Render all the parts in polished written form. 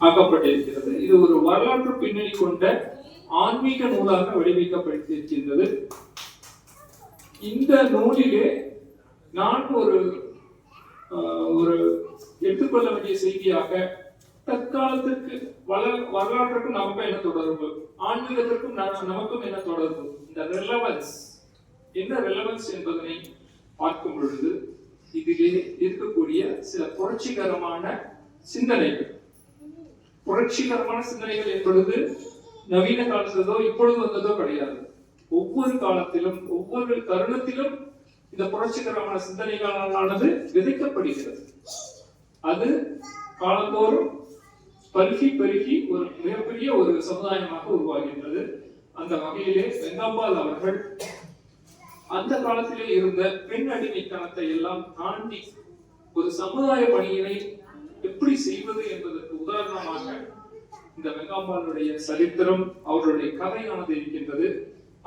ஆக்கப்பட்டிருக்கிறது. இது ஒரு வரலாற்று பின்னணி கொண்ட ஆன்மீக நூலாக வடிவமைக்கப்பட்டிருக்கின்றது. இந்த நூலிலே நான் ஒரு எடுத்துக்கொள்ள வேண்டிய செய்தியாக தற்காலத்திற்கு வரலாற்றுக்கும் நமக்கும் என்ன தொடர்பு, ஆன்மீகத்திற்கும் நமக்கும் என்ன தொடர்பு, இந்த ரெலவன்ஸ் என்ன ரெலவன்ஸ் என்பதனை பார்க்கும் பொழுது இதிலே இருக்கக்கூடிய சில புரட்சிகரமான சிந்தனைகள். புரட்சிகரமான சிந்தனைகள் என்பது நவீன காலத்ததோ இப்பொழுது வந்ததோ கிடையாது. ஒவ்வொரு காலத்திலும் ஒவ்வொரு தருணத்திலும் இந்த புரட்சிகரமான சிந்தனைகளானது விதைக்கப்படுகிறது. அது காலந்தோறும் பெருகி ஒரு மிகப்பெரிய ஒரு சமுதாயமாக உருவாகின்றது. அந்த வகையிலே வெங்கம்பால் அவர்கள் அந்த காலத்திலே இருந்த பெண் அடிமைத்தனத்தை எல்லாம் தாண்டி ஒரு சமுதாய பணியினை எப்படி செய்வது என்பதற்கு உதாரணமாக இந்த வெங்கம்பாலுடைய சரித்திரம், அவருடைய கதையானது இருக்கின்றது.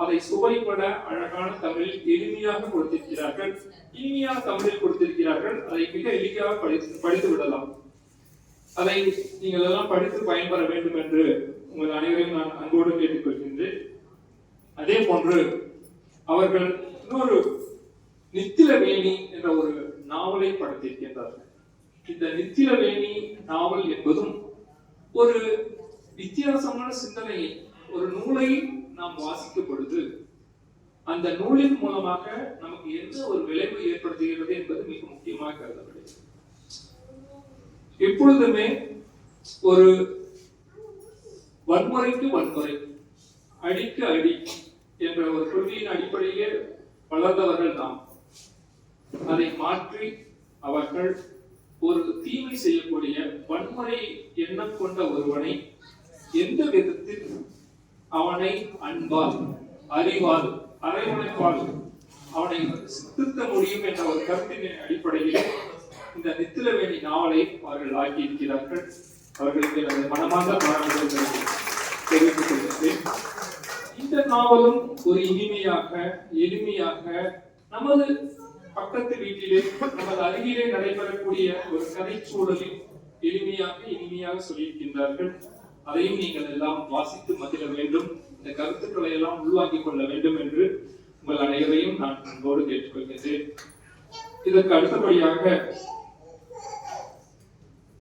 அதை சுவைப்பட அழகான தமிழில் எளிமையாக கொடுத்திருக்கிறார்கள். இனிமையான தமிழில் கொடுத்திருக்கிறார்கள். அதை மிக எளிமையாக படித்து விடலாம். அதை நீங்கள் எல்லாம் படித்து பயன்பெற வேண்டும் என்று உங்கள் அனைவரையும் நான் அன்போடு கேட்டுக்கொள்கின்றேன். அதே போன்று அவர்கள் இன்னொரு நித்திலவேணி என்ற ஒரு நாவலை படைத்திருக்கின்றார்கள். இந்த நித்திலவேணி நாவல் என்பதும் ஒரு வித்தியாசமான சிந்தனையை, ஒரு நூலை நாம் வாசிக்கும் பொழுது அந்த நூலின் மூலமாக நமக்கு என்ன ஒரு விளைவு ஏற்படுத்துகிறது என்பது மிக முக்கியமாக கருதப்படுகிறது. எப்பொழுதுமே ஒரு வன்முறைக்கு வன்முறை, அடிக்கு அடி என்ற ஒரு கொள்கையின் அடிப்படையிலே வளர்ந்தவர்கள் நாம். அதை மாற்றி அவர்கள் ஒரு தீமை செய்யக்கூடிய வன்முறை எண்ணம் கொண்ட ஒருவனை எந்த விதத்தில் அவனை அன்பால், அறிவால், அரவணைப்பால் அவனை திருத்த முடியும் என்ற ஒரு கருத்தின் அடிப்படையில் இந்த நித்திலவேணி நாவலை அவர்கள் ஆக்கியிருக்கிறார்கள். அவர்களுக்கு எனது மனமார்ந்த பாராட்டுதல்களை தெரிவித்துக் கொள்கிறேன். இந்த நாவலும் ஒரு இனிமையாக எளிமையாக நமது பக்கத்து வீட்டிலே நமது அருகிலே நடைபெறக்கூடிய ஒரு கதைச்சூழலில் இனிமையாக சொல்லியிருக்கின்றார்கள். அதையும் நீங்கள் எல்லாம் வாசித்து மகிழ வேண்டும், இந்த கருத்துக்களை எல்லாம் உள்வாங்கிக் கொள்ள வேண்டும் என்று உங்கள் அனைவரையும் நான் அன்போடு கேட்டுக்கொள்கிறேன். இதற்கு அடுத்தபடியாக